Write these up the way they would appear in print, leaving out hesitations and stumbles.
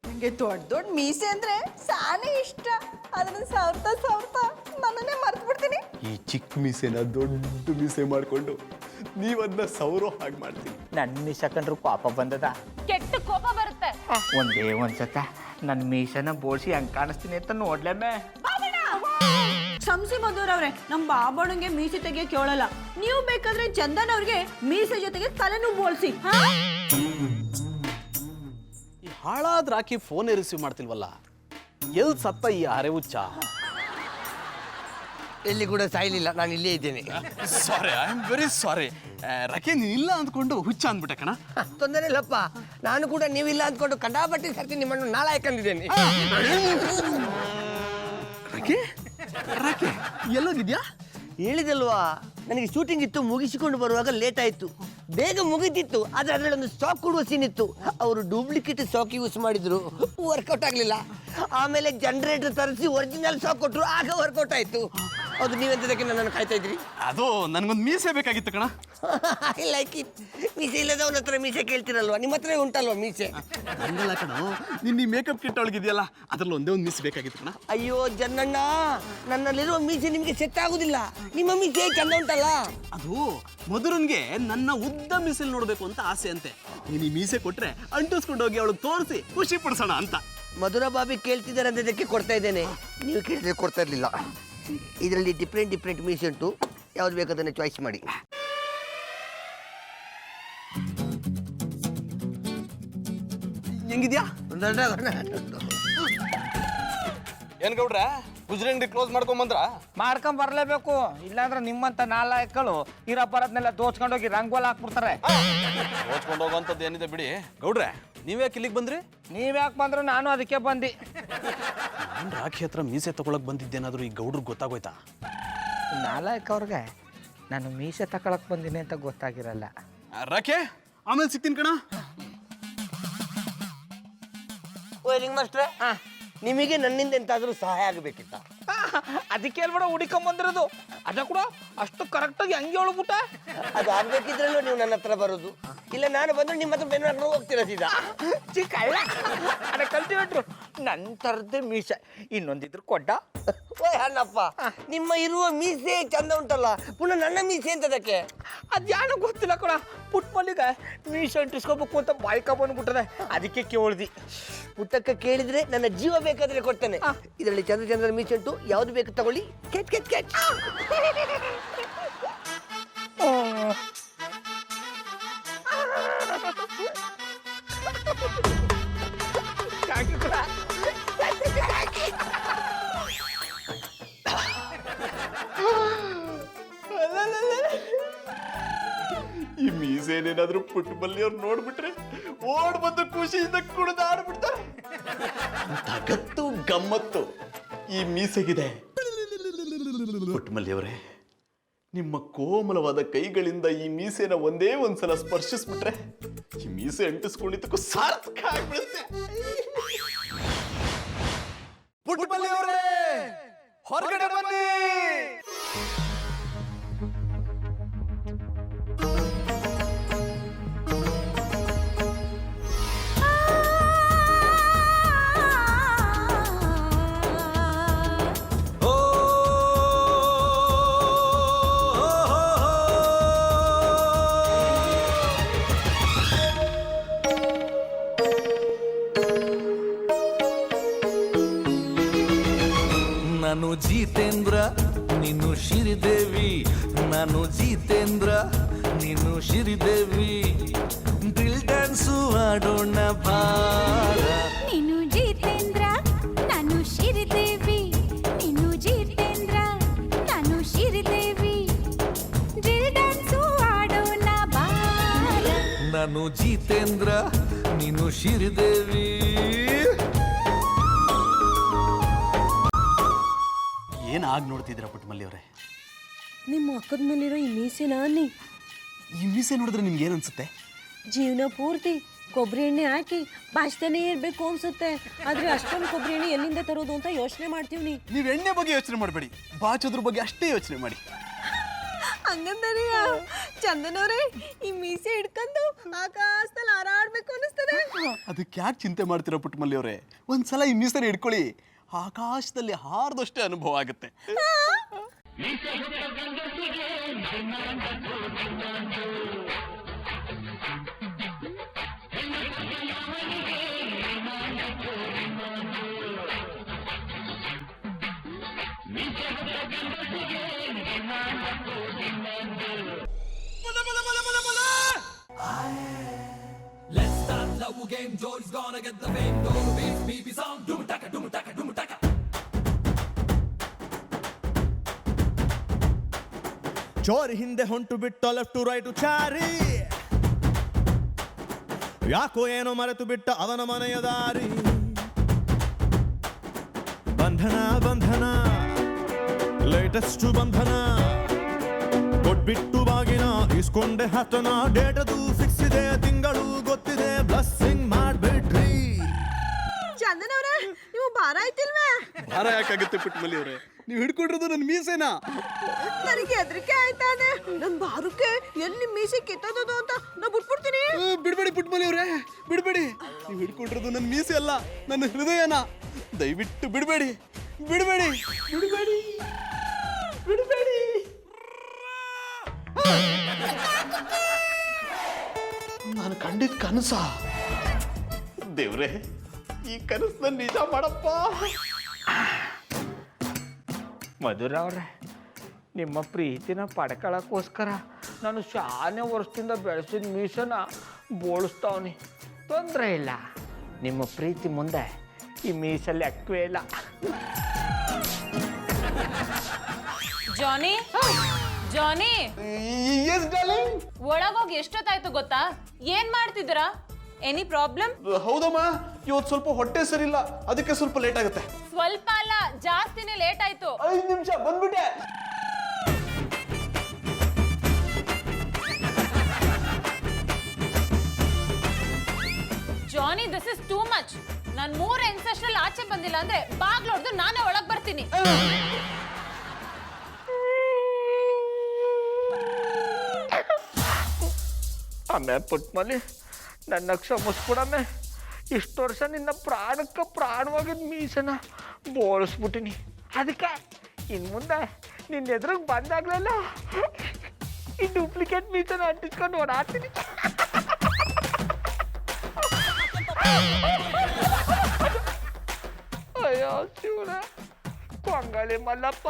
ನಂಗೆ ದೊಡ್ಡ ದೊಡ್ಡ ಮೀಸೆ ಅಂದ್ರೆ ಸಾನೇ ಇಷ್ಟ. ಅದನ್ನ ಸಾವ್ತಾ ನನ್ನನ್ನೇ ಮರ್ತು ಬಿಡ್ತೀನಿ. ಈ ಚಿಕ್ಕ ಮೀಸೆನ ದೊಡ್ಡ ಮೀಸೆ ಮಾಡ್ಕೊಂಡು ನೀವನ್ನ ಸೌರೋ ಹಾಗೆ ಮಾಡ್ತೀನಿ. ನನ್ನ ಮೀಸ ಕಂಡ್ರು ಪಾಪ ಬಂದದ, ಕೆಟ್ಟ ಕೋಪ ಬರುತ್ತೆ. ಒಂದ್ಸತ ನನ್ನ ಮೀಸನ ಬೋಳ್ಸಿ ಹಂಗೆ ಕಾಣಿಸ್ತೀನಿ ಅಂತ ನೋಡ್ಲೇಮೆ. ಸಂಸಿ ಮಧುರವ್ರೆ, ನಮ್ಮ ಬಾಬಣ್ಣಂಗೆ ಮೀಸೆ ತೆಗಿಯ ಕೇಳಲ್ಲ. ನೀವು ಬೇಕಾದ್ರೆ ಚಂದನ್ ಅವ್ರಿಗೆ ಮೀಸೆ ಜೊತೆಗೆ ತಲೆನೂ ಬೋಳ್ಸಿ. ಈ ಹಾಳಾದ ರಾಕಿ ಫೋನ್ ರಿಸೀವ್ ಮಾಡ್ತಿಲ್ವಲ್ಲ, ಎಲ್ಲಿ ಸತ್ತ ಈ ಅರೆ ಹುಚ್ಚ? ಎಲ್ಲಿ ಕೂಡ ಸಾಯ್ಲಿಲ್ಲ, ನಾನು ಇಲ್ಲೇ ಇದ್ದೇನೆ. Sorry, I am very sorry. Rocky ನೀನ್ ಇಲ್ಲ ಅಂದ್ಕೊಂಡು ಹುಚ್ಚ ಅಂದ್ಬಿಟ್ಟೆ ಕಣ. ತೊಂದರೆ ಇಲ್ಲಪ್ಪ, ನಾನು ಕೂಡ ನೀವಿಲ್ಲ ಅಂದ್ಕೊಂಡು ಕಂಡಾಪಟ್ಟಿ ಸರ್ತಿ ನಿಮ್ಮನ್ನು ನಾಳೆ ಹಾಕೊಂಡಿದ್ದೇನೆ. ರಾಕಿ ರಾಕಿ ಎಲ್ಲೋಗಿದ್ಯಾ? ಹೇಳಿದಲ್ವಾ, ನನಗೆ ಶೂಟಿಂಗ್ ಇತ್ತು, ಮುಗಿಸಿಕೊಂಡು ಬರುವಾಗ ಲೇಟ್ ಆಯಿತು. ಬೇಗ ಮುಗಿದಿತ್ತು, ಆದರೆ ಅದರಲ್ಲೊಂದು ಸ್ಟಾಕ್ ಕೊಡುವ ಸೀನ್ ಇತ್ತು. ಅವರು ಡೂಪ್ಲಿಕೇಟ್ ಸ್ಟಾಕ್ ಯೂಸ್ ಮಾಡಿದ್ರು, ವರ್ಕೌಟ್ ಆಗಲಿಲ್ಲ. ಆಮೇಲೆ ಜನರೇಟರ್ ತರಿಸಿ ಒರಿಜಿನಲ್ ಸ್ಟಾಕ್ ಕೊಟ್ಟರು, ಆಗ ವರ್ಕೌಟ್ ಆಯಿತು. ಅದು ನೀವೆಂತದಕ್ಕೆ ನನ್ನನ್ನು ಕಾಯ್ತಾ ಇದ್ರಿ? ಅದು ನನಗೊಂದು ಮೀಸೆ ಬೇಕಾಗಿತ್ತು ಕಣ. I like it. ಮೀಸೆ ಇಲ್ಲದವನ ಹತ್ರ ಮೀಸೆ ಕೇಳ್ತಿರಲ್ವಾ? ನಿಮ್ಮ ಹತ್ರ ಉಂಟಲ್ವಾ ಮೀಸೆ? ಹಂಗಲ್ಲ ಕಣ, ನಿನ್ನ ಈ ಮೇಕಪ್ ಕಿಟ್ ಒಳಗಿದೆಯಲ್ಲ, ಅದ್ರಲ್ಲಿ ಒಂದೇ ಒಂದು ಮೀಸೆ ಬೇಕಾಗಿತ್ತು ಕಣ. ಅಯ್ಯೋ ಜನ್ನಣ್ಣ, ನನ್ನಲ್ಲಿರುವ ಮೀಸೆ ನಿಮಗೆ ಸೆಟ್ ಆಗುದಿಲ್ಲ. ನಿಮ್ಮ ಮೀಸೆ ಚಂದ ಉಂಟಲ್ಲ. ಅದು ಮಧುರನ್ಗೆ ನನ್ನ ಉದ್ದ ಮೀಸೆಲ್ ನೋಡ್ಬೇಕು ಅಂತ ಆಸೆ ಅಂತೆ. ನೀನು ಈ ಮೀಸೆ ಕೊಟ್ರೆ ಅಂಟಿಸ್ಕೊಂಡು ಹೋಗಿ ಅವಳು ತೋರಿಸಿ ಖುಷಿ ಪಡಿಸೋಣ ಅಂತ. ಮಧುರ ಬಾಬಿ ಕೇಳ್ತಿದ್ದಾರೆ ಅಂದದಕ್ಕೆ ಕೊಡ್ತಾ ಇದ್ದೇನೆ. ನೀವು ಕೇಳಿದ್ರೆ ಕೊಡ್ತಾ ಇರಲಿಲ್ಲ. ಇದರಲ್ಲಿ ಡಿಫ್ರೆಂಟ್ ಮೀಸೆ ಉಂಟು, ಯಾವ್ದು ಬೇಕಾದನ್ನು ಚಾಯ್ಸ್ ಮಾಡಿ. ಹೆಂಗಿದ್ಯಾ? ಏನ್ ಗೌಡ್ರ, ಗುಜರಿ ಅಂಗಡಿ ಕ್ಲೋಸ್ ಮಾಡ್ಕೊಂಬಂದ್ರ? ಮಾಡ್ಕೊಂಡ್ ಬರ್ಲೇಬೇಕು, ಇಲ್ಲಾಂದ್ರೆ ನಿಮ್ಮಂತ ನಾಲಾಯಕಗಳು ಇರೋ ಬರೋದ್ನೆಲ್ಲ ದೋಚ್ಕೊಂಡೋಗಿ ರಂಗೋಲಿ ಹಾಕ್ಬಿಡ್ತಾರೆ. ಓದ್ಕೊಂಡು ಹೋಗೋಂಥದ್ದು ಏನಿದೆ ಬಿಡಿ. ಗೌಡ್ರೆ, ನೀವ್ಯಾಕೆ ಇಲ್ಲಿಗೆ ಬಂದ್ರಿ? ನೀವ್ಯಾಕೆ ಬಂದ್ರು ನಾನು ಅದಕ್ಕೆ ಬಂದಿ. ನಾನು ರಾಖಿ ಹತ್ರ ಮೀಸೆ ತಗೊಳಕ್ ಬಂದಿದ್ದೇನಾದ್ರು ಈ ಗೌಡ್ರಿಗೆ ಗೊತ್ತಾಗೋಯ್ತಾ? ನಾಲಾಯಕ ಅವ್ರಿಗೆ ನಾನು ಮೀಸೆ ತಗೊಳಕ್ ಬಂದಿನಿ ಅಂತ ಗೊತ್ತಾಗಿರಲ್ಲ. ರಾಖಿ, ಆಮೇಲೆ ಸಿಗ್ತೀನಿ ಕಣ. ಮಾಸ್ಟ್ರೆ, ನಿಮಗೆ ನನ್ನಿಂದ ಎಂತಾದ್ರೂ ಸಹಾಯ ಆಗಬೇಕಿತ್ತ? ಅದಕ್ಕೆ ಹೇಳ್ಬೇಡ ಹುಡಿಕೊಂಬಂದಿರೋದು. ಅದ ಕೂಡ ಅಷ್ಟು ಕರೆಕ್ಟಾಗಿ ಹಂಗೆ ಹೇಳ್ಬಿಟ್ಟ. ಅದು ಆಗ್ಬೇಕಿದ್ರಲ್ಲೂ ನೀವು ನನ್ನ ಹತ್ರ ಬರೋದು. ಇಲ್ಲ ನಾನು ಬಂದು ನಿಮ್ಮ ಹತ್ರ ಬೆನ್ನು ಹಾಕೊಂಡು ಹೋಗ್ತೀರ ಸೀದಾ. ಚಿಕ್ಕಳ್ಳ ಅದ ಕಲ್ತಿಬಿಟ್ರು. ನನ್ನ ಥರದ್ದೇ ಮೀಸೆ ಇನ್ನೊಂದಿದ್ರು ಕೊಡ್ಡ. ಓಯ್ ಅಣ್ಣಪ್ಪ, ನಿಮ್ಮ ಇರುವ ಮೀಸೆ ಚಂದ ಉಂಟಲ್ಲ, ಪುನಃ ನನ್ನ ಮೀಸೆ ಅಂತದಕ್ಕೆ? ಅದ್ಯಾನೋ ಗೊತ್ತಿಲ್ಲ ಕಣ, ಪುಟ್ ಮಲ್ಲಿಗೆ ಮೀಸೆ ಅಂಟಿಸ್ಕೋಬೇಕು ಅಂತ ಬಾಯ್ಕ ಬಂದ್ಬಿಟ್ಟದೆ, ಅದಕ್ಕೆ ಕೇಳ್ದಿ. ಪುಟ್ಟಕ್ಕ ಕೇಳಿದ್ರೆ ನನ್ನ ಜೀವ ಬೇಕಾದ್ರೆ ಕೊಡ್ತೇನೆ. ಇದರಲ್ಲಿ ಚಂದ್ರ ಮೀಸೆ ಉಂಟು, ಯಾವ್ದು ಬೇಕು ತಗೊಳ್ಳಿ. ಕೆಚ್ ಕೆಚ್ ಕೆಚ್. ಈ ಮೀಸೇನೇನಾದ್ರೂ ಪುಟ್ಟಬಲ್ಲಿಯವ್ರು ನೋಡ್ಬಿಟ್ರೆ ಓಡ್ ಬಂದು ಖುಷಿಯಿಂದ ಕುಡಿದು ಆಡ್ಬಿಡ್ತಾರೆ. ತಗತ್ತು ಗಮ್ಮತ್ತು ಈ ಮೀಸೆಗಿದೆ. ಪುಟ್ಟಮಲ್ಲಿಯವರೇ, ನಿಮ್ಮ ಕೋಮಲವಾದ ಕೈಗಳಿಂದ ಈ ಮೀಸೆನ ಒಂದೇ ಒಂದ್ಸಲ ಸ್ಪರ್ಶಿಸ್ಬಿಟ್ರೆ ಈ ಮೀಸೆ ಅಂಟಿಸ್ಕೊಂಡಿದ್ದಕ್ಕೂ ಸಾರ್ಥಕ ಆಗ್ಬಿಡುತ್ತೆ. ಪುಟ್ಟಮಲ್ಲಿಯವರೇ, ಹೊರಗಡೆ ಬನ್ನಿ. ನಾನು ಜಿತೇಂದ್ರ, ನೀನು ಶ್ರೀದೇವಿ. ನಾನು ಜಿತೇಂದ್ರ, ನೀನು ಶ್ರೀದೇವಿ. ಡ್ರಿಲ್ ಡ್ಯಾನ್ಸು ಆಡೋಣ ಬಾರ. ನೀನು ಜಿತೇಂದ್ರ, ನಾನು ಶ್ರೀದೇವಿ. ನೀನು ಜಿತೇಂದ್ರ, ನಾನು ಶ್ರೀದೇವಿ. ಡ್ರಿಲ್ ಡ್ಯಾನ್ಸು ಆಡೋಣ ಬಾರ. ನಾನು ಜಿತೇಂದ್ರ, ನೀನು ಶ್ರೀದೇವಿ. ಏನ್ ಆಗ್ ನೋಡ್ತಿದ್ದೀರಾ ಪುಟ್ಟಮಲ್ಲಿಯವರೇ? ನಿಮ್ಮ ಅಕ್ಕದ ಮೇಲಿರೋ ಈ ಮೀಸೆನ ಈ ಮೀಸೆ ನೋಡಿದ್ರೆ ನಿಮ್ಗೆ ಏನ್ ಅನ್ಸುತ್ತೆ? ಜೀವನ ಪೂರ್ತಿ ಕೊಬ್ಬರಿ ಎಣ್ಣೆ ಹಾಕಿ ಬಾಚ್ತಾನೆ ಇರಬೇಕು ಅನ್ಸುತ್ತೆ. ಆದ್ರೆ ಅಷ್ಟೊಂದು ಕೊಬ್ಬರಿ ಎಣ್ಣೆ ಎಲ್ಲಿಂದ ತರೋದು ಅಂತ ಯೋಚನೆ ಮಾಡ್ತೀವಿ. ನೀವ್ ಎಣ್ಣೆ ಬಗ್ಗೆ ಯೋಚನೆ ಮಾಡಬೇಡಿ, ಬಾಚೋದ್ರ ಬಗ್ಗೆ ಅಷ್ಟೇ ಯೋಚನೆ ಮಾಡಿ. ಹಂಗಂದರಿಯ ಚಂದನವ್ರೆ ಈ ಮೀಸೆ ಹಿಡ್ಕೊಂಡು ಆಕಾಶದಲ್ಲಿ ಹಾರಾಡ್ಬೇಕು ಅನಿಸ್ತದೆ. ಅದಕ್ಕೆ ಯಾಕೆ ಚಿಂತೆ ಮಾಡ್ತೀರಾ ಪುಟ್ಟಮಲ್ಲಿ ಅವರೇ? ಒಂದ್ಸಲ ಈ ಮೀಸೆನ ಹಿಡ್ಕೊಳ್ಳಿ, ಆಕಾಶದಲ್ಲಿ ಹಾರದಷ್ಟೇ ಅನುಭವ ಆಗುತ್ತೆ. ಚೋರಿ ಹಿಂದೆ ಹೊಂಟು ಬಿಟ್ಟು ಲೆಫ್ಟ್ ಟು ರೈಟ್ ಚಾರಿ, ಯಾಕೋ ಏನೋ ಮರೆತು ಬಿಟ್ಟ ಅವನ ಮನೆಯ ದಾರಿ. ಬಂಧನ ಬಂಧನ ಲೇಟೆಸ್ಟ್ ಬಂಧನ, ಕೊಟ್ಬಿಟ್ಟು ಬಾಗಿನ ಇಸ್ಕೊಂಡೆ ಹತನ. ಡೇಟದು ಫಿಕ್ಸ್ ಇದೆ, ತಿಂಗಳು ಗೊತ್ತಿದೆ, ಬ್ಲಸ್ಸಿಂಗ್ ಮಾಡ್ಬಿಡ್ರಿ. ಚಂದನವ್ರೆ ನೀವು ಭಾರ ಆಯ್ತಿಲ್ವೇ? ಭಾರ ಯಾಕಾಗುತ್ತೆ ಪುಟ್ಟಮಲ್ಲಿ ಅವರೇ? ನೀವು ಹಿಡ್ಕೊಂಡಿರೋದು ನನ್ನ ಮೀಸೆನಾ? ನನಗೆ ಹೆದರಿಕೆ ಆಯ್ತಾನೆ. ನನ್ ಭಾರಕ್ಕೆ ಎಲ್ಲಿ ಮೀಸೆ ಕಿತ್ತೋದು ಅಂತ ನಾ ಬಿಟ್ಬಿಡ್ತೀನಿ. ಬಿಡ್ಬೇಡಿ ಪುಟ್ಟಮಲ್ಲಿ ಅವರೇ, ಬಿಡ್ಬೇಡಿ. ನೀವು ಹಿಡ್ಕೊಂಡಿರೋದು ನನ್ನ ಮೀಸೆ ಅಲ್ಲ, ನನ್ನ ಹೃದಯನ. ದಯವಿಟ್ಟು ಬಿಡ್ಬೇಡಿ, ಬಿಡ್ಬೇಡಿ, ಬಿಡ್ಬೇಡಿ, ಬಿಡ್ಬೇಡಿ. ನಾನು ಕಂಡಿದ್ದ ಕನಸ ದೇವ್ರೆ, ಈ ಕನಸನ್ನ ನಿಜ ಮಾಡಪ್ಪ. ಮಧುರ ಅವ್ರೆ, ನಿಮ್ಮ ಪ್ರೀತಿನ ಪಡ್ಕೊಳ್ಳೋಕ್ಕೋಸ್ಕರ ನಾನು ಶಾನೆ ವರ್ಷದಿಂದ ಬೆಳೆಸಿದ ಮೀಸನ ಬೋಳಿಸ್ತಾವನಿ. ತೊಂದರೆ ಇಲ್ಲ, ನಿಮ್ಮ ಪ್ರೀತಿ ಮುಂದೆ ಈ ಮೀಸಲ್ಲಿ ಲೆಕ್ಕವೇ ಇಲ್ಲ. ಜಾನಿ ಜಾನಿ, ಎಸ್ ಡಾರ್ಲಿಂಗ್. ಒಳಗೋಗಿ ಎಷ್ಟೊತ್ತಾಯ್ತು ಗೊತ್ತಾ? ಏನ್ ಮಾಡ್ತಿದ್ದೀರಾ? Any problem? ಹೌದಮ್ಮ, ಇವತ್ತು ಸ್ವಲ್ಪ ಹೊಟ್ಟೆ ಸರಿಯಿಲ್ಲ, ಅದಕ್ಕೆ ಸ್ವಲ್ಪ ಲೇಟ್ ಆಗುತ್ತೆ. ಸ್ವಲ್ಪ ಅಲ್ಲ, ಜಾಸ್ತಿನೇ ಲೇಟ್ ಆಯ್ತು. 5 ನಿಮಿಷ ಬಂದ್ಬಿಟ್ಟೆ. ಜಾನಿ, ದಿಸ್ ಇಸ್ ಟೂ ಮಚ್. ನಾನ್ 3 ಇನ್ಸೆಸ್ಟ್ರಲ್ಲಿ ಆಚೆ ಬಂದಿಲ್ಲ ಅಂದ್ರೆ ಬಾಗ್ಲೊಡ್ದು ನಾನೇ ಒಳಗ್ ಬರ್ತೀನಿ. ಆಮೇಲೆ ಪುಟ್ಮಲ್ಲಿ ನನ್ನ ಕ್ಷಮಿಸ್ಬಿಡಮ್ಮೆ. ಇಷ್ಟು ವರ್ಷ ನಿನ್ನ ಪ್ರಾಣಕ್ಕೆ ಪ್ರಾಣವಾಗಿದ್ದ ಮೀಸನ ಬೋಳಿಸ್ಬಿಟ್ಟಿನಿ. ಅದಕ್ಕೆ ಇನ್ನು ಮುಂದೆ ನಿನ್ನ ಎದುರಿಗೆ ಬಂದಾಗಲೆಲ್ಲ ಈ ಡೂಪ್ಲಿಕೇಟ್ ಮೀಸನ ಅಂಟಿಸ್ಕೊಂಡು ಓಡಾಡ್ತೀನಿ. ಅಯ್ಯೋ ಶಿವನ ಕೊಂಗಳಿ ಮಲ್ಲಪ್ಪ,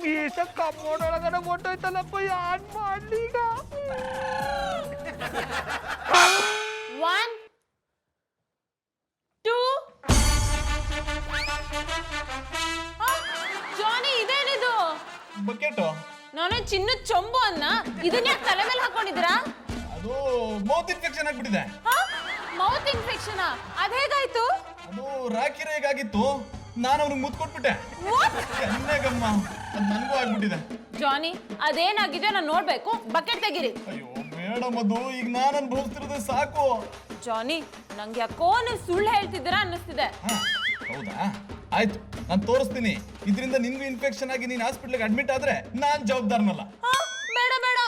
ಮೀಸ ಕಮ್ಮೋಡೊಳಗಡೆ ಹೊಟ್ಟೋಯ್ತಲ್ಲಪ್ಪ, ಯಾನ್ ಮಾಡ್ಲಿ ಈಗ? 1 2 ಜಾನಿ, ಇದೇನಿದು? ಬಕೆಟ್ ನಾನು ಚಿನ್ನದ ಚೊಂಬು ಅನ್ನ ಇದನ್ನ ಯಾಕೆ ತಲೆ ಮೇಲೆ ಹಾಕೊಂಡಿದ್ದೀರಾ? ಅದು ಮೌತ್ ಇನ್ಫೆಕ್ಷನ್ ಆಗ್ಬಿಟ್ಟಿದೆ. Mouth infection? ಅದೇಗಾಯ್ತು? ಅದು ರಾಕಿ ರೇಗಾಗಿತ್ತು, ನಾನು ಅವ್ನಿಗೆ ಮುತ್ತು ಕೊಟ್ಬಿಟ್ಟೆ. ಚೆನ್ನಾಗಮ್ಮ, ಅದು ನನಗೂ ಆಗ್ಬಿಟ್ಟಿದೆ. ಜಾನಿ, ಅದೇನಾಗಿದೆ ನಾನು ನೋಡ್ಬೇಕು. ಬಕೆಟ್ ತೆಗಿರಿ. ಅಯ್ಯೋ ಮೇಡಮ್, ಅದು ಈಗ ನಾನು ಅನುಭವಿಸ್ತಿರೋದು ಸಾಕು. ಜಾನಿ, ನಂಗೆ ಯಾಕೋ ನೀವು ಸುಳ್ಳು ಹೇಳ್ತಿದ್ದೀರಾ ಅನ್ನಿಸ್ತಿದೆ. ಹೌದಾ? ಆಯ್ತು, ನಾನು ತೋರಿಸ್ತೀನಿ. ಇದರಿಂದ ನಿನ್ಗೂ ಇನ್ಫೆಕ್ಷನ್ ಆಗಿ ನೀನು ಹಾಸ್ಪಿಟ್ಲಿಗೆ ಅಡ್ಮಿಟ್ ಆದ್ರೆ ನಾನು ಜವಾಬ್ದಾರನಲ್ಲ. ಬೇಡ ಬೇಡ.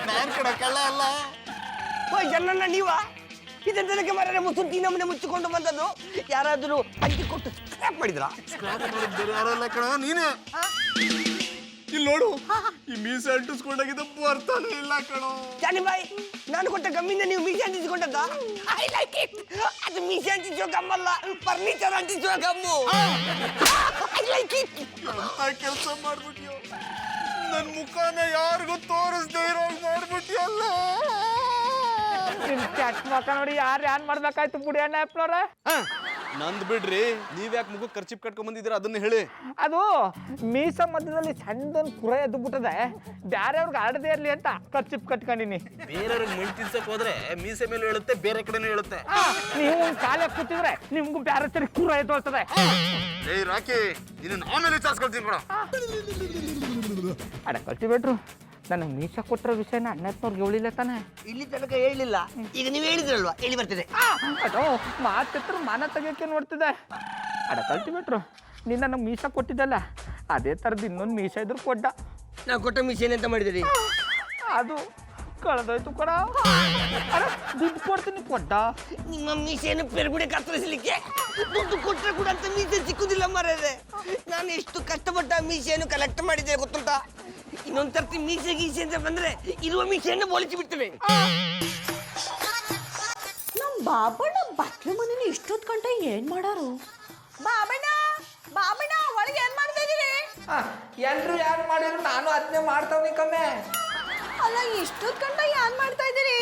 ನಾನು ಕಡ ಕಳ್ಳ ಅಲ್ಲ. ಎಲ್ಲ ನೀವ ಇದಕ್ಕೆ ಮರೇ ಮುಸುಂಟಿ ನಮ್ಮನೆ ಮುಚ್ಚಿಕೊಂಡು ಬಂದದ್ದು. ಯಾರಾದರೂ ಅಕ್ಕಿ ಕೊಟ್ಟು ಸ್ಕ್ರಾಪ್ ಮಾಡಿದ್ರಾ? ಯಾರಲ್ಲ ಕಣ, ನೀನೇ. ಇಲ್ಲಿ ನೋಡು, ಈ ಮೀಸೆ ಅಂಟಿಸ್ಕೊಂಡಾಗಿದ್ದ ಬರ್ತಾನೆ ಇಲ್ಲ ಕಣೋ. ಜಾನಿ ಬಾಯ್, ನಾನು ಕೊಟ್ಟ ಗಮ್ಮಿಂದ ನೀವು ಮೀಸೆ ಅಂಟಿಸಿಕೊಂಡದ್ದ? I like it. ಅದು ಮೀಸೆ ಅಂಟಿಸುವ ಗಮ್ಮಲ್ಲ, ಫರ್ನಿಚರ್ ಅಂಟಿಸುವ ಗಮ್ಮು. I like it. ಎಂತ ಕೆಲಸ ಮಾಡ್ಬಿಟ್ಯೋ, ನನ್ನ ಮುಖನ ಯಾರಿಗೂ ತೋರಿಸ್ದೇ ಇರೋ ಮಾಡ್ಬಿಟ್ಯಲ್ಲ. ನಿಮ್ ಕ್ಯಾಟ್ ಮಕ್ಕ ನೋಡಿ ಯಾರು ಏನ್ ಮಾಡ್ಬೇಕಾಯ್ತು ಬಿಡಿ ಅಣ್ಣ ಅಪ್ಪನವ್ರೆ. ನಂದ್ ಬಿಡ್ರಿ ನೀವ್ಯಾಕೆ ಮುಖಕ್ಕೆ ಖರ್ಚಿಪ್ ಕಟ್ಕೊಂಡ್ ಬಂದಿದ್ದೀರಾ ಅದನ್ನ ಹೇಳಿ. ಅದು ಮೀಸ ಮಧ್ಯದಲ್ಲಿ ಸಣ್ಣದೊಂದು ಕುರ ಎದ್ದು ಬಿಟ್ಟದೆ, ಬ್ಯಾರೆಯವ್ರಿಗೆ ಆಡದೇ ಇರ್ಲಿ ಅಂತ ಖರ್ಚಿಪ್ ಕಟ್ಕೊಂಡಿನಿ. ಬೇರೆಯವ್ರಿಗೆ ಮಣ್ಣು ತಿನ್ಸಕ್ ಹೋದ್ರೆ ಮೀಸೆ ಮೇಲೆ ಹೇಳುತ್ತೆ, ಬೇರೆ ಕಡೆನೂ ಹೇಳುತ್ತೆ. ನೀವು ಒಂದು ಕಾಲ ಕೂತಿದ್ರೆ ನಿಮ್ಗೂ ಬ್ಯಾರೆ ಸರಿ ಕುರ ಎದ್ದು ಹೋಗ್ತದೆ. ಏಯ್ ರಾಕಿ, ನಿನ್ನ ಆಮೇಲೆ ವಿಚಾರಿಸ್ಕೊಳ್ತೀನಿ ಕೊಡ. ಅಡ ಕಲ್ತಿಬೇಟ್ರು, ನನಗೆ ಮೀಸ ಕೊಟ್ಟಿರೋ ವಿಷಯನ ಅಣ್ಣತ್ನವ್ರಿಗೆ ಹೇಳಿಲ್ಲ ತಾನೆ. ಇಲ್ಲಿ ತನಕ ಹೇಳಿಲ್ಲ, ಈಗ ನೀವು ಹೇಳಿದ್ರಲ್ವಾ, ಹೇಳಿ ಬರ್ತದೆ. ಅದು ಮಾತಿತ್ರ ಮಾನ ತೆಗಿಯೋಕೆ ನೋಡ್ತಿದ್ದೆ. ಅಡ ಕಲ್ತಿಬೇಟ್ರು, ನೀನು ನನಗೆ ಮೀಸ ಕೊಟ್ಟಿದ್ದಲ್ಲ, ಅದೇ ಥರದ್ದು ಇನ್ನೊಂದು ಮೀಸ ಇದ್ರು ಕೊಡ್ಡ. ನಾವು ಕೊಟ್ಟ ಮಿಷನ್ ಎಂತ ಮಾಡಿದಿರಿ? ಅದು ಕಳೆದೋಯ್ತು ಕೊಡ. ಅಡ ದುಡ್ಡು ಕೊಡ್ತೀನಿ ಕೊಡ್ಡ. ನಿಮ್ಮ ಮೀಸೆಯನ್ನು ಪೆರ್ಗುಡೆ ಕತ್ತರಿಸಲಿಕ್ಕೆ ದುಡ್ಡು ಕೊಟ್ಟರೆ ಕೂಡ ಅಂತ ಮೀಸೆ ಸಿಕ್ಕುದಿಲ್ಲ ಮಾರ್ರೆ. ನಾನು ಎಷ್ಟು ಕಷ್ಟಪಟ್ಟ ಮೀಸೆಯನ್ನು ಕಲೆಕ್ಟ್ ಮಾಡಿದ್ದೆ ಗೊತ್ತುಂಟಾ? ಇನ್ನೊಂದು ಸರ್ತಿ ಮೀಸೆ ಗೀಸೆ ಅಂತ ಬಂದ್ರೆ ಇರುವ ಮೀಸೆಯನ್ನು ಬೋಳಿಸಿ ಬಿಡ್ತೇವೆ. ನಮ್ಮ ಬಾಬಣ್ಣ ಬಟ್ಲು ಮನೇಲಿ ಇಷ್ಟೊತ್ತು ಗಂಟ ಏನ್ ಮಾಡಾರು? ಬಾಬಣ್ಣ ಬಾಬಣ್ಣ ಒಳಗೆ ಏನ್ ಮಾಡ್ತಾ ಇದೀರಿ? ಎಲ್ರು ಯಾರು ಮಾಡಿದ್ರು ನಾನು ಅದನ್ನೇ ಮಾಡ್ತಾವ್ನಿ ಕಮ್ಮೆ. ಅಲ್ಲ ಇಷ್ಟೊತ್ತು ಗಂಟ ಏನ್ ಮಾಡ್ತಾ ಇದೀರಿ?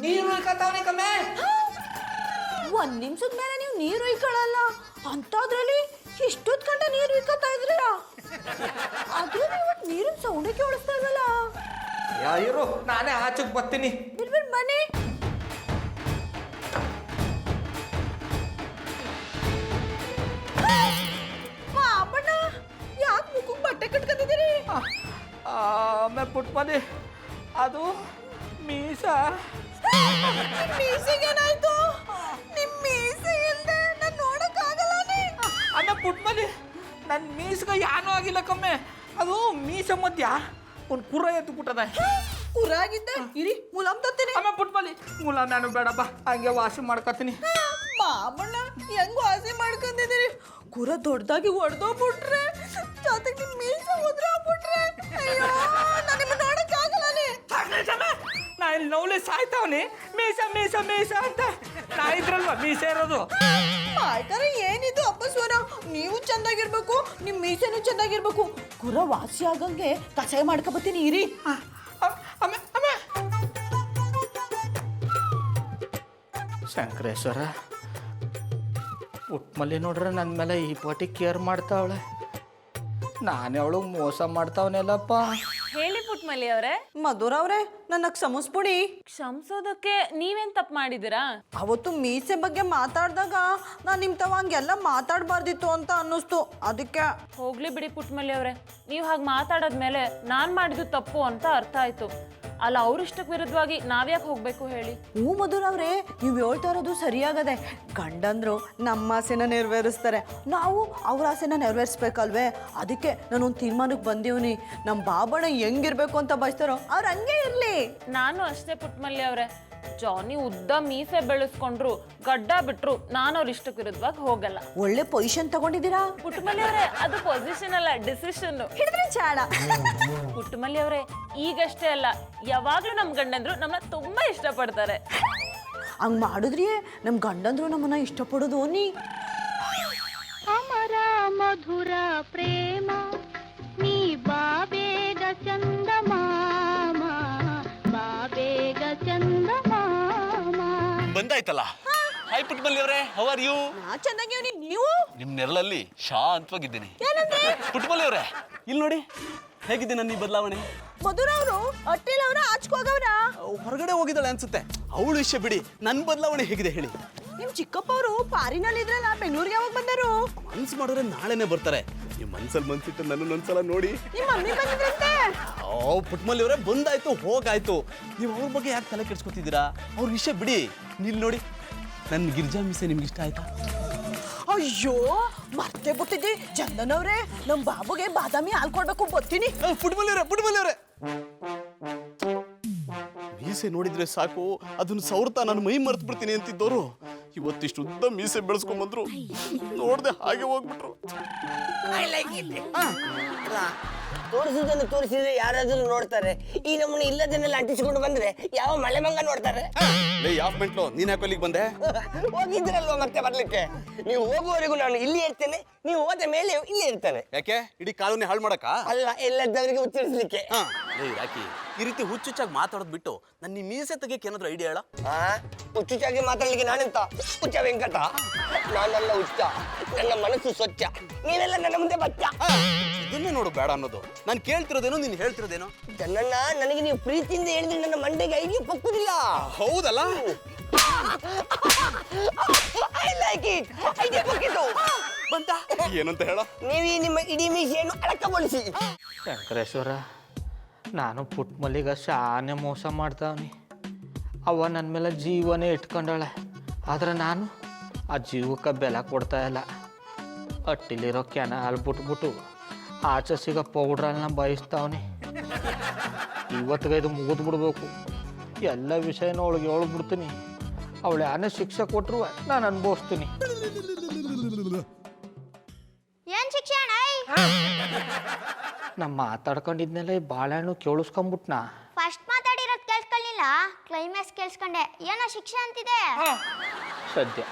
ನೀರು ಉಳ್ಕತಾವ್ನಿ ಕಮ್ಮೆ. ಒಂದ್ ನಿಮಿಷದ ಮೇಲೆ ನೀವು ನೀರು ಒಯ್ಕೊಳ್ಳಲ್ಲ ಅಂತದ್ರಲ್ಲಿ ಇಷ್ಟೊತ್ತು ಗಂಟ ನೀರು ಇಕ್ಕೋತಾ ಇದ್ರಿ. ಅದ್ರಲ್ಲಿ ಇವತ್ತು ನೀರಿನ ಸೌಂಡೇ ಕೇಳಿಸ್ತಾ ಇಲ್ವಲ್ಲ? ಇರು, ನಾನೇ ಆಚೆಗೆ ಬರ್ತೀನಿ. ಬಿಡ್ಬಿಡ್ ಬನ್ನಿ. ಬಾಬಣ್ಣ ಯಾಕೆ ಮುಖಕ್ಕೆ ಬಟ್ಟೆ ಕಟ್ಕೊಂಡಿದ್ದೀರಿ? ಆಮೇಲೆ ಪುಟ್ಮಲಿ, ಅದು ಮೀಸ. ಮೀಸೆಗೇನಾಯ್ತು? ನಿಮ್ ಮೀಸೆ ಇಲ್ದೆ ನಾನು ನೋಡಕ್ಕಾಗಲ್ಲ. ಆಮೇಲೆ ಪುಟ್ಮಲಿ, ನನ್ನ ಮೀಸ್ಗೆ ಏನೂ ಆಗಿಲ್ಲ ಕಮ್ಮೆ. ಅದು ಮೀಸ ಮಧ್ಯ ಒಂದು ಕುರ ಎದ್ದು ಬಿಟ್ಟದ. ಕುರಾಗಿದ್ದ ಇರಿ ಮುಲಾಮ್ ತತ್ತೀನಿ. ಆಮೇಲೆ ಪುಟ್ಮಲಿ, ಮುಲ ನಾನು ಬೇಡಪ್ಪ, ಹಂಗೆ ವಾಸಿ ಮಾಡ್ಕೊತೀನಿ. ಬಾಬಣ್ಣ ಹೆಂಗ್ ವಾಸಿ ಮಾಡ್ಕೊಂಡಿದ್ದೀರಿ? ಕುರ ದೊಡ್ಡದಾಗಿ ಹೊಡೆದೋಗ್ಬಿಟ್ರೆ, ಜೊತೆಗೆ ನಿಮ್ ಮೀಸೆ ಉದ್ರಾಗ್ಬಿಟ್ರೆ, ಅಯ್ಯೋ ನಾನು ನಿಮ್ಮನ್ನ ನೋಡಕ್ಕಾಗಲ್ಲ. ನಾ ಇಲ್ಲಿ ನೋವ್ಲಿ ಸಾಯ್ತಾವನಿ, ಮೀಸ ಮೀಸ ಮೀಸ ಅಂತ. ನಾ ಇದ್ರಲ್ವ ಮೀಸ ಇರೋದು. ಆಯ್ತಾರೆ ಏನಿದು ಅಪ್ಪಸ್ವರ? ನೀವು ಚೆನ್ನಾಗಿರ್ಬೇಕು, ನಿಮ್ ಮೀಸೆನೂ ಚೆನ್ನಾಗಿರ್ಬೇಕು. ಕುರ ವಾಸಿ ಆಗಂಗೆ ಕಷಾಯ ಮಾಡ್ಕೊಬತ್ತೀನಿ ಇರಿ. ಶಂಕರೇಶ್ವರ, ಪುಟ್ಮಲ್ಲಿ ನೋಡ್ರೆ ನನ್ನ ಮೇಲೆ ಈ ಪಾಟಿ ಕೇರ್ ಮಾಡ್ತಾವಳೆ. ನಾನೇ ಅವಳು ಮೋಸ ಮಾಡ್ತಾವನೆಲ್ಲಪ್ಪ. ಹೇಳಿ ಪುಟ್ಮಲಿ ಅವರೇ. ಮಧುರ ಅವ್ರೆ, ನನ್ನ ಕ್ಷಮಿಸ್ಬಿಡಿ. ಕ್ಷಮಿಸೋದಕ್ಕೆ ನೀವೇನ್ ತಪ್ಪು ಮಾಡಿದ್ದೀರಾ? ಅವತ್ತು ಮೀಸೆ ಬಗ್ಗೆ ಮಾತಾಡಿದಾಗ ನಾನು ನಿಮ್ಮ ತವ ಹಂಗೆಲ್ಲ ಮಾತಾಡಬಾರ್ದಿತ್ತು ಅಂತ ಅನ್ನಿಸ್ತು, ಅದಕ್ಕೆ. ಹೋಗ್ಲಿ ಬಿಡಿ ಪುಟ್ಮಲಿ ಅವರೇ, ನೀವು ಹಾಗೆ ಮಾತಾಡೋದ್ಮೇಲೆ ನಾನು ಮಾಡಿದ್ದು ತಪ್ಪು ಅಂತ ಅರ್ಥ ಆಯ್ತು. ಅಲ್ಲ, ಅವ್ರ ಇಷ್ಟಕ್ಕೆ ವಿರುದ್ಧವಾಗಿ ನಾವ್ಯಾಕೆ ಹೋಗ್ಬೇಕು ಹೇಳಿ? ಹ್ಞೂ ಮಧುರ ಅವ್ರೆ, ನೀವು ಹೇಳ್ತಾ ಇರೋದು ಸರಿಯಾಗದೆ. ಗಂಡಂದ್ರು ನಮ್ಮ ಆಸೆನ ನೆರವೇರಿಸ್ತಾರೆ, ನಾವು ಅವ್ರ ಆಸೆನ ನೆರವೇರಿಸ್ಬೇಕಲ್ವೇ? ಅದಕ್ಕೆ ನಾನೊಂದು ತೀರ್ಮಾನಕ್ಕೆ ಬಂದೀವ್ನಿ. ನಮ್ಮ ಬಾಬಣ್ಣ ಹೆಂಗಿರ್ಬೇಕು ಅಂತ ಬಯಸ್ತಾರೋ ಅವ್ರು ಹಂಗೆ ಇರಲಿ. ನಾನು ಅಷ್ಟೇ ಪುಟ್ಮಲ್ಲಿ ಅವರೇ. ಜಾನಿ ಉದ್ದ ಮೀಸೆ ಬೆಳೆಸ್ಕೊಂಡ್ರು, ಗಡ್ಡ ಬಿಟ್ರು, ನಾನು ಅವ್ರ ಇಷ್ಟಕ್ಕೆ ವಿರುದ್ಧವಾಗಿ ಹೋಗಲ್ಲ. ಒಳ್ಳೆ ಪೊಸಿಷನ್ ತಗೊಂಡಿದ್ದೀರಾ ಪುಟ್ಮಲ್ಲಿ ಅವರೇ, ಅದು ಪೊಸಿಷನ್ ಅಲ್ಲ, ಡಿಸಿಷನ್. ಹಿಡಿದ್ರೆ ಚಾಡ. ಪುಟ್ಮಲ್ಲಿ ಅವರೇ, ಈಗಷ್ಟೇ ಅಲ್ಲ, ಯಾವಾಗ್ಲೂ ನಮ್ ಗಂಡಂದ್ರು ನಮ್ಮನ್ನ ತುಂಬಾ ಇಷ್ಟಪಡ್ತಾರೆ. ಹಂಗ್ ಮಾಡಿದ್ರಿ ನಮ್ ಗಂಡಂದ್ರು ನಮ್ಮನ್ನ ಇಷ್ಟಪಡೋದು ನೀ. ಅಮರ ಮಧುರ ಪ್ರೇಮ ನೀ ಬಾಬೇಗ ಚಂದ ಮಾಮ, ಬಾಬೇಗ ಚಂದ ಮಾಮ. ಬಂದಾಯ್ತಲ್ಲ. ಹಾಯ್ ಪುಟ್ಮಲ್ಲಿ ಅವರೇ, ಹೌ ಆರ್ ಯು? ನಾ ಚೆನ್ನಾಗಿವ್ನಿ, ನೀವು? ನಿಮ್ ನೆರಳಲ್ಲಿ ಶಾಂತವಾಗಿದ್ದೀನಿ. ಪುಟ್ಮಲ್ಲಿ ಅವರೇ, ಇಲ್ಲಿ ನೋಡಿ ಹೇಗಿದೆ ನನ್ನ ಈ ಬದಲಾವಣೆ. ಮಧುರ ಅವರು ಅಟ್ಟಿಲ್ ಅವ್ರ ಆಚ್ಕೋಗವ್ರ ಹೊರಗಡೆ ಹೋಗಿದ್ದಾಳೆ ಅನ್ಸುತ್ತೆ. ಅವಳು ವಿಷಯ ಬಿಡಿ, ನನ್ನ ಬದಲಾವಣೆ ಹೇಗಿದೆ ಹೇಳಿ. ನಿಮ್ ಚಿಕ್ಕಪ್ಪ ಅವರು ಪಾರಿನಲ್ಲಿ ಇದ್ರಲ್ಲ, ಬೆಂಗಳೂರಿಗೆ ಯಾವಾಗ ಬಂದರು? ಮನ್ಸು ಮಾಡಿದ್ರೆ ನಾಳೆನೆ ಬರ್ತಾರೆ. ನೀವು ಮನ್ಸಲ್ಲಿ ಮನ್ಸಿಟ್ಟು ನನ್ನೊಂದ್ಸಲ ನೋಡಿ. ನಿಮ್ಮ ಮಮ್ಮಿ ಬಂದಿದ್ರಂತೆ. ಓ ಪುಟ್ಮಲ್ಲಿ ಅವರೇ, ಬಂದಾಯ್ತು ಹೋಗಾಯ್ತು. ನೀವು ಅವ್ರ ಬಗ್ಗೆ ಯಾಕೆ ತಲೆ ಕೆಡ್ಸ್ಕೊತಿದ್ದೀರಾ? ಅವ್ರ ವಿಷಯ ಬಿಡಿ. ನಿಲ್ ನೋಡಿ, ನನ್ನ ಗಿರ್ಜಾ ಮಿಸೆ ನಿಮ್ಗೆ ಇಷ್ಟ ಆಯ್ತಾ? ಅಯ್ಯೋ ಮರ್ತೇ ಬಿಟ್ಟಿದ್ದೆ ಚಂದನವ್ರೆ, ನಮ್ ಬಾಬುಗೆ ಬಾದಾಮಿ ಹಾಲು ಕೊಡ್ಬೇಕು, ಬರ್ತೀನಿ. ಪುಟ್ಮಲ್ಲಿ ಅವರೇ, ಮೀಸೆ ನೋಡಿದ್ರೆ ಸಾಕು ಅದನ್ನ ಸವರ್ತಾ ನಾನು ಮೈ ಮರ್ತು ಬಿಡ್ತೀನಿ ಅಂತಿದ್ದವರು ಇವತ್ತಿಷ್ಟು ಉದ್ದ ಮೀಸೆ ಬೆಳೆಸ್ಕೊಂಡ್ಬಂದ್ರು. ನೋಡ್ದೆ ಹಾಗೆ ಹೋಗ್ಬಿಟ್ರು. ತೋರಿಸುವುದನ್ನು ತೋರಿಸಿದ್ರೆ ಯಾರಾದ್ರೂ ನೋಡ್ತಾರೆ. ಈ ನಮ್ಮನೆ ಇಲ್ಲದನ್ನೆಲ್ಲ ಅಂಟಿಸಿಕೊಂಡು ಬಂದ್ರೆ ಯಾವ ಮಳೆ ಮಂಗ ನೋಡ್ತಾರೆ? ಲೇ ಯಾವ ಮೆಂಟ್ಲು ನೀನ್ ಯಾಕೆ ಅಲ್ಲಿಗೆ ಬಂದೆ? ಹೋಗಿದ್ರಲ್ವಾ ಮತ್ತೆ ಬರ್ಲಿಕ್ಕೆ? ನೀವು ಹೋಗುವವರೆಗೂ ನಾನು ಇಲ್ಲಿ ಇರ್ತೇನೆ, ನೀವು ಹೋದ ಮೇಲೆ ಇಲ್ಲಿ ಇರ್ತೇನೆ. ಯಾಕೆ ಇಡೀ ಕಾಲೋನಿ ಹಾಳು ಮಾಡಕ್ಕ? ಅಲ್ಲ, ಎಲ್ಲದವರಿಗೆ ಉತ್ತರಿಸ್ಲಿಕ್ಕೆ. ಲೇ ರಾಕಿ, ಈ ರೀತಿ ಹುಚ್ಚುಚ್ಚಾಗಿ ಮಾತಾಡೋದ್ ಬಿಟ್ಟು ನನ್ನ ಮೀಸೆ ತೆಗಿಯಕ್ಕೆ ಏನಾದ್ರು ಐಡಿಯಾ ಹೇಳ? ಹುಚ್ಚುಚ್ಚಾಗಿ ಮಾತಾಡ್ಲಿಕ್ಕೆ ನಾನೆಂತ ಹುಚ್ಚ ವೆಂಕಟ? ನಾನೆಲ್ಲ ಹುಚ್ಚ, ನನ್ನ ಮನಸ್ಸು ಸ್ವಚ್ಛ, ನೀವೆಲ್ಲ ನನ್ನ ಮುಂದೆ ಬಚ್ಚ. ಇದನ್ನೇ ನೋಡು ಬೇಡ ಅನ್ನೋದು. ನಾನು ಕೇಳ್ತಿರೋದೇನೋ ನೀನು ಹೇಳ್ತಿರೋದೇನೋ. ಜನನ್ನ ನನಗೆ ನೀವು ಪ್ರೀತಿಯಿಂದ ಹೇಳಿದ್ರೆ ನನ್ನ ಮಂಡೆಗೆ ಐದು ಪಕ್ಕುದಿಲ್ಲ. ಹೌದಲ್ಲ? I like it. ಐದೇ ಪಕ್ಕಿತು ಬಂತ ಏನಂತ ಹೇಳ? ನೀವು ನಿಮ್ಮ ಇಡೀ ಮೀಸೆಯನ್ನು ಅಡಕಗೊಳಿಸಿ. ಶಂಕರೇಶ್ವರ, ನಾನು ಪುಟ್ಟ ಮಲ್ಲಿಗ ಶಾನೆ ಮೋಸ ಮಾಡ್ತಾವನಿ. ಅವ ನನ್ನ ಮೇಲೆ ಜೀವನೇ ಇಟ್ಕೊಂಡಾಳೆ, ಆದ್ರೆ ನಾನು ಆ ಜೀವಕ್ಕೆ ಬೆಲೆ ಕೊಡ್ತಾ ಇಲ್ಲ. ಅಟ್ಟಿಲಿರೋ ಕೆನ ಹಾಲು ಬಿಟ್ಬಿಟ್ಟು ಆಚೆ ಸಿಗೋ ಪೌಡ್ರನ್ನ ಬಯಸ್ತಾವನಿ. ಇವತ್ತಿಗೆ ಇದು ಮುಗಿದು ಬಿಡ್ಬೇಕು. ಎಲ್ಲ ವಿಷಯನ ಅವಳಿಗೆ ಹೇಳ್ಬಿಡ್ತೀನಿ. ಅವಳು ಯಾನೇ ಶಿಕ್ಷೆ ಕೊಟ್ಟರು ನಾನು ಅನುಭವಿಸ್ತೀನಿ. ಏನ್ ಶಿಕ್ಷಣ? ನಾ ಮಾತಾಡ್ಕೊಂಡಿದ್ನೆಲ್ಲ ಈ ಬಾಳೆಹಣ್ಣು ಕೇಳಿಸ್ಕೊಂಬಿಟ್ನಾ? First ಮಾತಾಡಿರೋದು ಕೇಳಿಸ್ಕೊಳ್ಳಿಲ್ಲ, climax ಕೇಳಿಸ್ಕೊಂಡೆ. ಏನೋ ಶಿಕ್ಷೆ ಅಂತಿದೆ. ಸದ್ಯ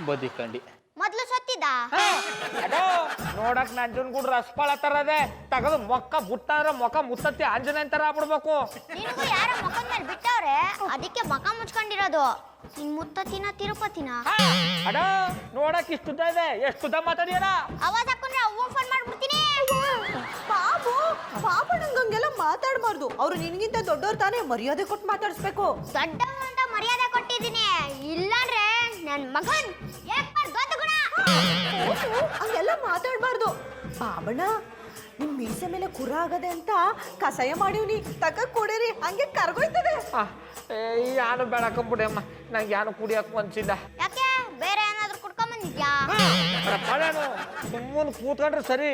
ಬದಿಕಂಡಿ ಮೊದ್ಲು ಸತ್ತಿದ್ದ. ನೋಡಕ್ ನಂಜನಗೂಡು ರಸಪಾಳ ತರ ಅದೇ, ತಗದು ಮೊಕ್ಕ ಬುಟ್ಟಾದ್ರೆ ಮೊಕ್ಕ ಮುತ್ತತ್ತಿ ಆಂಜನೇಯನ್ ತರ ಆಗ್ಬಿಡ್ಬೇಕು. ನಿನಗೂ ಯಾರ ಮುಖದ ಮೇಲೆ ಬಿಟ್ಟವ್ರೆ, ಅದಕ್ಕೆ ಮಕ ಮುಚ್ಕೊಂಡಿರೋದು. ನಿನ್ ಮುತ್ತತ್ತಿನ ತಿರುಪತಿನ? ಅಡ ನೋಡಕ್ ಇಷ್ಟುದ್ದ ಇದೆ, ಎಷ್ಟುದ್ದ ಮಾತಾಡಿಯಲ್ಲ. ಅವಾಜ್ ಹಾಕೊಂಡ್ರೆ ಅವ್ವ ಫೋನ್ ಮಾಡ್ಬಿಡ್ತೀನಿ. ಪಾಪ ನಂಗೆಲ್ಲ ಮಾತಾಡಬಾರ್ದು. ಅವ್ರು ನಿನ್ಗಿಂತ ದೊಡ್ಡವ್ರು ತಾನೇ, ಮರ್ಯಾದೆ ಕೊಟ್ಟು ಮಾತಾಡಿಸ್ಬೇಕು. ದೊಡ್ಡವ ಅಂತ ಮರ್ಯಾದೆ ಕೊಟ್ಟಿದ್ದೀನಿ, ಇಲ್ಲಾಂದ್ರೆ ನನ್ ಮಗನ್ ಹಂಗೆಲ್ಲ ಮಾತಾಡಬಾರ್ದು. ಬಾಬಣ್ಣ, ನಿಮ್ ಮೀಸೆ ಮೇಲೆ ಕುರ ಆಗದೆ ಅಂತ ಕಸಾಯ ಮಾಡಿವ್ನಿ, ತಕ ಕುಡೀರಿ, ಹಂಗೆ ಕರ್ಗೋಯ್ತದೆ. ಯಾನು ಬೇಡಕಂಬಿಡಮ್ಮ, ನಂಗೆ ಯಾನು ಕುಡಿಯಕ್ ಮನ್ಸಿಲ್ಲ. ಯಾಕೆ ಬೇರೆ ಏನಾದ್ರು ಕುಡ್ಕೊಂಡ್ ಬಂದಿದ್ಯಾ? ಸುಮ್ಮನೆ ಕೂತ್ಕೊಂಡ್ರೆ ಸರಿ.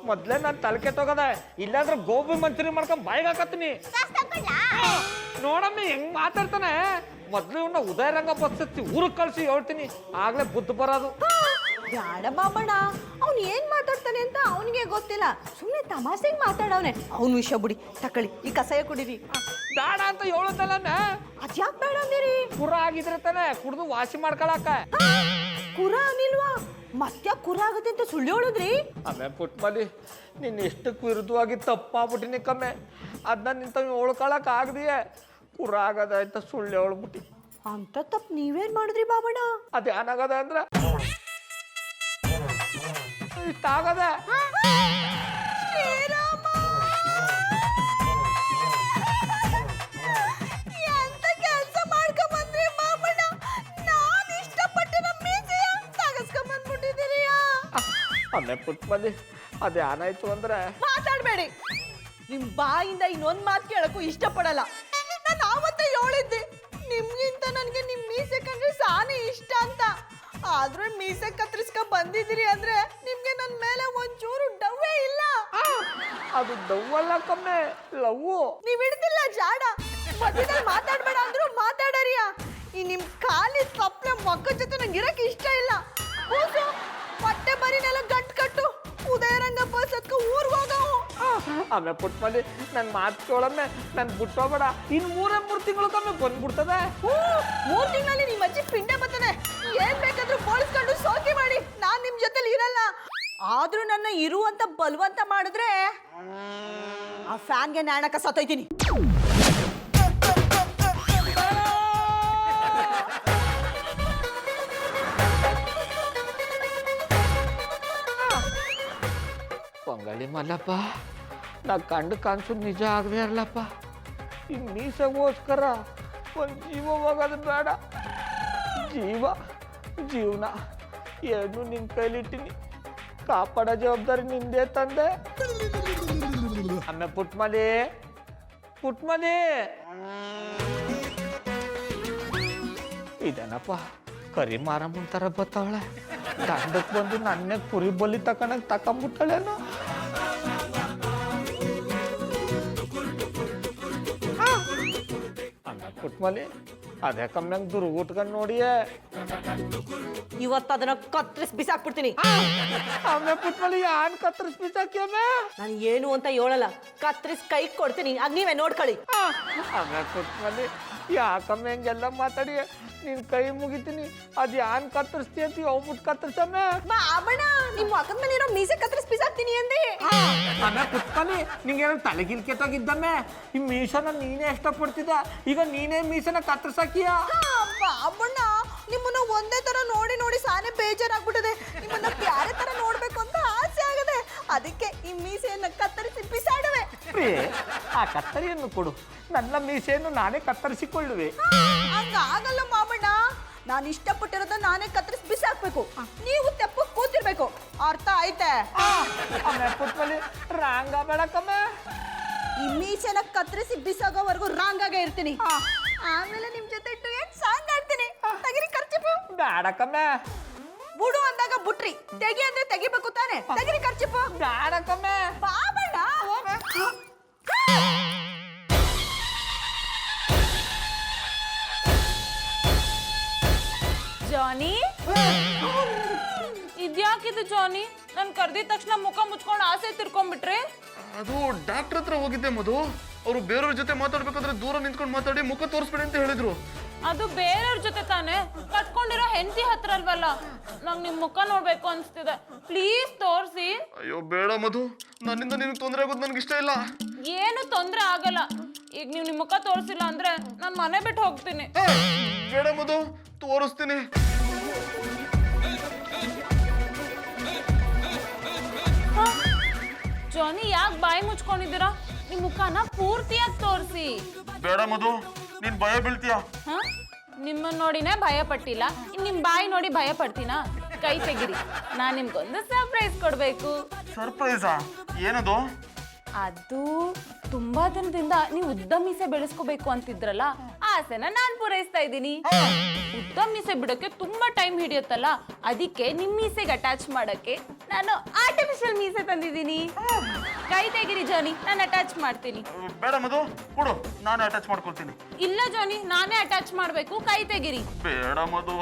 ಮೊದ್ಲೇ ನಾನು ತಲೆ ಕೆಟ್ಟೋಗದೆ, ಇಲ್ಲಾಂದ್ರೆ ಗೋಬಿ ಮಂಚೂರಿ ಮಾಡ್ಕೊಂಡ್ ಬಾಯಿಗೆ ಹಾಕತ್ತೀನಿ. ನೋಡಮ್ಮ ಹೆಂಗ್ ಮಾತಾಡ್ತಾನೆ. ಮೊದ್ಲು ಇವನ್ನ ಉದಯ ರಂಗ ಬಸ್ಸತ್ತಿ ಊರಿಗೆ ಕಳ್ಸಿ ಹೇಳ್ತೀನಿ, ಆಗ್ಲೇ ಬುದ್ಧಿ ಬರೋದು. ಬ್ಯಾಡ ಬಾಬಣ್ಣ, ಅವ್ನು ಏನ್ ಮಾತಾಡ್ತಾನೆ ಅಂತ ಅವನಿಗೆ ಗೊತ್ತಿಲ್ಲ. ಸುಮ್ಮನೆ ತಮಾಷೆಗೆ ಮಾತಾಡವನೆ. ಅವ್ನ ವಿಷಯ ಬಿಡಿ, ತಕೊಳ್ಳಿ ಈ ಕಸಾಯ ಕುಡೀರಿ. ಬೇಡ ಅಂತ ಹೇಳುತ್ತಲ್ಲ. ಅದ್ಯಾಕ್ ಬೇಡ ಅಂದಿರಿ? ಕುರ ಆಗಿದ್ರೆ ತಾನೆ ಕುಡ್ದು ವಾಸಿ ಮಾಡ್ಕೊಳಕ. ಕುರ ಅನಿಲ್ವಾ? ಮತ್ತೆ ಕುರ ಆಗತ್ತೆ ಅಂತ ಸುಳ್ಳು ಹೇಳಿದ್ರಿ? ಆಮೇಲೆ ಪುಟ್ಮಲಿ, ನೀನು ಎಷ್ಟಕ್ಕೆ ವಿರುದ್ಧವಾಗಿ ತಪ್ಪಾಗ್ಬಿಟ್ಟಿನಿ ಕಮ್ಮೆ. ಅದನ್ನ ನಿಂತ ಹೇಳ್ಕೊಳಕ್ ಆಗದೆಯೇ ಕುರ ಆಗದ ಅಂತ ಸುಳ್ಳು ಹೇಳ್ಬಿಟ್ಟಿ. ಅಂತ ತಪ್ಪು ನೀವೇನ್ ಮಾಡಿದ್ರಿ ಬಾಬಣ್ಣ? ಅದೇನಾಗದ ಅಂದ್ರೆ ಇಷ್ಟ ಆಗದ. ಎಂತ ಕೆಲಸ ಮಾಡ್ಕೊಂಬಂದ್ರಿ ಬಾಬಣ್ಣ? ನಾನು ಇಷ್ಟಪಟ್ಟು ನಮ್ಮ ಮೀಸೆಯ ತಗಸ್ಕೊಂಬಂದ್ಬಿಟ್ಟಿದ್ದೀರಿ. ಆಮೇಲೆ ಪುಟ್ಮಲಿ, ಅದೇನಾಯ್ತು ಅಂದ್ರೆ ಮಾತಾಡ್ಬೇಡಿ. ನಿಮ್ ಬಾಯಿಂದ ಇನ್ನೊಂದ್ ಮಾತು ಕೇಳಕ್ಕೂ ಇಷ್ಟಪಡಲ್ಲ. ನಾನು ಆವತ್ತೇ ಹೇಳಿದ್ದೆ, ನಿಮ್ಗಿಂತ ನನಗೆ ನಿಮ್ ಮೀಸೆ ಕಂಡ್ರೆ ಸಾನೇ ಇಷ್ಟ ಅಂತ. ಆದ್ರೆ ಮೀಸೆ ಕತ್ತರಿಸ್ಕೊಂಡ್ ಬಂದಿದ್ದೀರಿ ಅಂದ್ರೆ ನಿಮ್ಗೆ ನನ್ನ ಮೇಲೆ ಒಂಚೂರು ಡವ್ವೇ ಇಲ್ಲ. ಅದು ಡವ್ವಲ್ಲ ಕಮ್ಮೆ, ಲವ್ವು. ನೀವ್ ಹಿಡ್ದಿಲ್ಲ ಜಾಡ. ಮಧ್ಯದಲ್ಲಿ ಮಾತಾಡ್ಬೇಡ ಅಂದ್ರು ಮಾತಾಡರಿಯ. ಈ ನಿಮ್ ಖಾಲಿ ತಪ್ಪಲೆ ಮಕ್ಕ ಜೊತೆ ನಂಗೆ ಇರಕ್ಕೆ ಇಷ್ಟ ಇಲ್ಲ. ಕೂಸು ಹೊಟ್ಟೆ ಬರಿನೆಲ್ಲ ಗಂಟು ಕಟ್ಟು, ಉದಯ ರಂಗ ಬಸ್ ಹತ್ಕ ಊರ್ಗ್ ಹೋಗವು. ಆಮೇಲೆ ಪುಟ್ಮಲಿ, ನನ್ನ ಮಾತು ಕೇಳಮ್ಮೆ, ನನ್ ಬಿಟ್ಟೋಗ್ಬೇಡ. ಇನ್ನು 3 ತಿಂಗಳು ಕಮ್ಮಿ ಬಂದ್ಬಿಡ್ತದೆ. 3 ತಿಂಗಳಲ್ಲಿ ನಿಮ್ಮ ಅಜ್ಜಿ ಪಿಂಡ ಬರ್ತದೆ. ಏನ್ ಬೇಕಾದ್ರೂ ಬೋಳಿಸ್ಕೊಂಡು ಸೋಕಿ ಮಾಡಿ, ನಾನ್ ನಿಮ್ ಜೊತೆಲಿ ಇರಲ್ಲ. ಆದ್ರೂ ನನ್ನ ಇರು ಅಂತ ಬಲವಂತ ಮಾಡಿದ್ರೆ ಆ ಫ್ಯಾನ್ಗೆ ನಾಣಕ ಸತ್ತೋಯ್ತೀನಿ. ಪೊಂಗಳಿ ಮಲ್ಲಪ್ಪ, ನಾ ಕಂಡು ಕನ್ಸು ನಿಜ ಆಗದೆ ಇರಲಪ್ಪ. ಈ ಮೀಸೆಗೋಸ್ಕರ ಒಂದು ಜೀವ ಹೋಗೋದು ಬೇಡ. ಜೀವನ ಎರಡು ನಿನ್ನ ಕೈಲಿಟ್ಟಿನಿ. ಕಾಪಾಡೋ ಜವಾಬ್ದಾರಿ ನಿಂದೇ ತಂದೆ. ಆಮೇಲೆ ಪುಟ್ಮಲಿ ಇದೇನಪ್ಪ, ಕರಿ ಮಾರಮ್ಮನ ಥರ ಬತ್ತಾವಳೆ. ದಂಡಕ್ಕೆ ಬಂದು ನನ್ನೇ ಕುರಿ ಬಲಿ ತಕೊಂಬಿಟ್ಟಾಳೇನೋ. ಆಮೇಲೆ ಪುಟ್ಮಲಿ, ಅದೇ ಕಮ್ಮಿಂಗ್ ದುರ್ಗುಟ್ಕೊಂಡು ನೋಡಿಯೇ ಇವತ್ತು ಅದನ್ನ ಕತ್ತರಿಸಿ ಬಿಸಾಕ್ಬಿಡ್ತೀನಿ. ಆಮೇಲೆ ಪುಟ್ಮಲ್ಲಿ ಯಾನ್ ಕತ್ತರಿಸಿ ಬಿಸಾಕ್ಯಮ್ಮೆ ನಾನು ಏನು ಅಂತ ಹೇಳಲ್ಲ, ಕತ್ತರಿಸಿ ಕೈ ಕೊಡ್ತೀನಿ, ಆಗ ನೀವೇ ನೋಡ್ಕೊಳ್ಳಿ. ಆಮೇಲೆ ಪುಟ್ಮಲ್ಲಿ ಯಾಕಮ್ಮ ಹೆಂಗೆಲ್ಲ ಮಾತಾಡಿ ನಿನ್ ಕೈ ಮುಗಿತೀನಿ, ಅದ್ ಯಾನ್ ಕತ್ತರಿಸ್ತಿ ಅಂತ ಹೋಗ್ಬಿಟ್ಟು ಕತ್ತರಿಸಮ್ಮೆ. ಬಾಬಣ್ಣ, ನಿಮ್ಮ ಅಕ್ಕನ ಮೇಲೆ ಇರೋ ಮೀಸೆ ಕತ್ತರಿಸಿ ಬಿಸಾಕ್ತೀನಿ ಅಂದೆ. ಆಮೇಲೆ ಪುಟ್ಮಲ್ಲಿ ನಿಂಗೇನೋ ತಲೆಗಿಲ್ ಕೆತ್ತಾಗಿದ್ದಮ್ಮೆ, ಈ ಮೀಸನ ನೀನೇ ಇಷ್ಟಪಡ್ತಿದ್ದ, ಈಗ ನೀನೇ ಮೀಸನ ಕತ್ತರಿಸಾಕಿಯ. ಬಾಬಣ್ಣ, ನಿಮ್ಮನ್ನ ಒಂದೇ ತರ ನೋಡಿ ನೋಡಿ ಸಾನೆ ಬೇಜಾರಾಗ್ಬಿಟ್ಟಿದೆ. ನಿಮ್ಮನ್ನ ಬ್ಯಾರೆ ತರ ನೋಡ್ಬೇಕು ಅಂತ ಆಸೆ ಆಗದೆ, ಅದಕ್ಕೆ ಈ ಮೀಸೆಯನ್ನ ಕತ್ತರಿಸಿ ಬಿಸಾಡುವೆ. ಆ ಕತ್ತರಿಯನ್ನು ಕೊಡು, ನನ್ನ ಮೀಸೆಯನ್ನು ನಾನೇ ಕತ್ತರಿಸಿಕೊಳ್ಳುವೆ. ಹಂಗಾಗಲ್ಲ ಮಾಮಣ್ಣ, ನಾನು ಇಷ್ಟಪಟ್ಟಿರೋದ ನಾನೇ ಕತ್ತರಿಸಿ ಬಿಸಾಕ್ಬೇಕು, ನೀವು ತೆಪ್ಪ ಕೂತಿರ್ಬೇಕು, ಅರ್ಥ ಆಯ್ತೆ? ಆಮೇಲೆ ಪುಟ್ಮಲ್ಲಿ ರಾಂಗ ಬೇಡಕ್ಕಮ್ಮ, ಈ ಮೀಸೆನ ಕತ್ತರಿಸಿ ಬಿಸಾಗೋವರೆಗೂ ರಾಂಗಾಗೆ ಇರ್ತೀನಿ. ಆಮೇಲೆ ನಿಮ್ ಜೊತೆ ಡುಯೆಟ್ ಸಾಂಗ್ ಆಡ್ತೀನಿ. ತೆಗಿರಿ ಖರ್ಚಿಪು. ಬೇಡಕ್ಕಮ್ಮ. ಬುಡು ಅಂದಾಗ ಬುಟ್ರಿ, ತೆಗಿ ಅಂದ್ರೆ ತೆಗಿಬೇಕು ತಾನೆ. ತೆಗಿರಿ ಖರ್ಚಿಪು. ಬೇಡಕ್ಕಮ್ಮ. ಬಾಬಣ್ಣ. ಜಾನಿ, ಇದ್ಯಾಕಿದು ಜಾನಿ? ನಾನು ಕರ್ದಿದ ತಕ್ಷಣ ಮುಖ ಮುಚ್ಕೊಂಡು ಆಸೆ ತಿರ್ಕೊಂಡ್ಬಿಟ್ರೆ? ಅದು ಡಾಕ್ಟರ್ ಹತ್ರ ಹೋಗಿದ್ದೆ ಮಧು. ಅವರು ಬೇರೆಯವ್ರ ಜೊತೆ ಮಾತಾಡ್ಬೇಕಾದ್ರೆ ದೂರ ನಿಂತ್ಕೊಂಡು ಮಾತಾಡಿ ಮುಖ ತೋರಿಸ್ಬೇಡಿ ಅಂತ ಹೇಳಿದ್ರು. ಅದು ಬೇರೆಯವ್ರ ಜೊತೆ ತಾನೆ, ಕಟ್ಕೊಂಡಿರೋ ಹೆಂಡತಿ ಹತ್ರ ಅಲ್ವಲ್ಲ. ನಂಗೆ ನಿಮ್ ಮುಖ ನೋಡ್ಬೇಕು ಅನ್ಸ್ತಿದೆ, ಪ್ಲೀಸ್ ತೋರಿಸಿ. ಅಯ್ಯೋ ಬೇಡ ಮಧು, ನನ್ನಿಂದ ನಿನಗೆ ತೊಂದರೆ ಆಗೋದು ನನಗೆ ಇಷ್ಟ ಇಲ್ಲ. ಏನು ತೊಂದರೆ ಆಗಲ್ಲ. ಈಗ ನೀವು ನಿಮ್ ಮುಖ ತೋರಿಸಿಲ್ಲ ಅಂದ್ರೆ ನಾನು ಮನೆ ಬಿಟ್ಟು ಹೋಗ್ತೀನಿ. ಬೇಡ ಮಧು, ತೋರಿಸ್ತೀನಿ. ಜಾನಿ, ಯಾಕೆ ಬಾಯಿ ಮುಚ್ಕೊಂಡಿದ್ದೀರಾ? ನಿಮ್ ಮುಖನ ಪೂರ್ತಿಯಾಗಿ ತೋರಿಸಿ. ಬೇಡ ಮಧು, ನೀನ್ ಭಯ ಬೀಳ್ತೀಯ. ನಿಮ್ಮನ್ನ ನೋಡಿನೇ ಭಯ ಪಟ್ಟಿಲ್ಲ, ನಿಮ್ ಬಾಯಿ ನೋಡಿ ಭಯ ಪಡ್ತೀನಾ? ಕೈ ತೆಗಿರಿ, ನಾನ್ ನಿಮ್ಗೊಂದು ಸರ್ಪ್ರೈಸ್ ಕೊಡ್ಬೇಕು. ಸರ್ಪ್ರೈಸಾ? ಏನದು? ಅದು ತುಂಬಾ ದಿನದಿಂದ ನೀವು ಉದ್ದ ಮೀಸೆ ಬೆಳೆಸ್ಕೋಬೇಕು ಅಂತಿದ್ರಲ್ಲ, ಆಸೆನ ನಾನ್ ಪೂರೈಸ್ತಾ ಇದ್ದೀನಿ. ಉದ್ದ ಮೀಸೆ ಬಿಡೋಕೆ ತುಂಬಾ ಟೈಮ್ ಹಿಡಿಯುತ್ತಲ್ಲ, ಅದಕ್ಕೆ ನಿಮ್ ಮೀಸೆಗೆ ಅಟ್ಯಾಚ್ ಮಾಡಕ್ಕೆ ನಾನು ಆರ್ಟಿಫಿಷಿಯಲ್ ಮೀಸೆ ತಂದಿದ್ದೀನಿ. ಕೈ ತೆಗಿರಿ ಜಾನಿ, ನಾನು ಅಟ್ಯಾಚ್ ಮಾಡ್ತೀನಿ. ಬೇಡ ಮಧು, ಕೊಡು, ನಾನು ಅಟ್ಯಾಚ್ ಮಾಡ್ಕೊಳ್ತೀನಿ. ಇಲ್ಲ ಜಾನಿ, ನಾನೇ ಅಟ್ಯಾಚ್ ಮಾಡ್ಬೇಕು, ಕೈ ತೆಗಿರಿ. ಬೇಡ ಮಧು.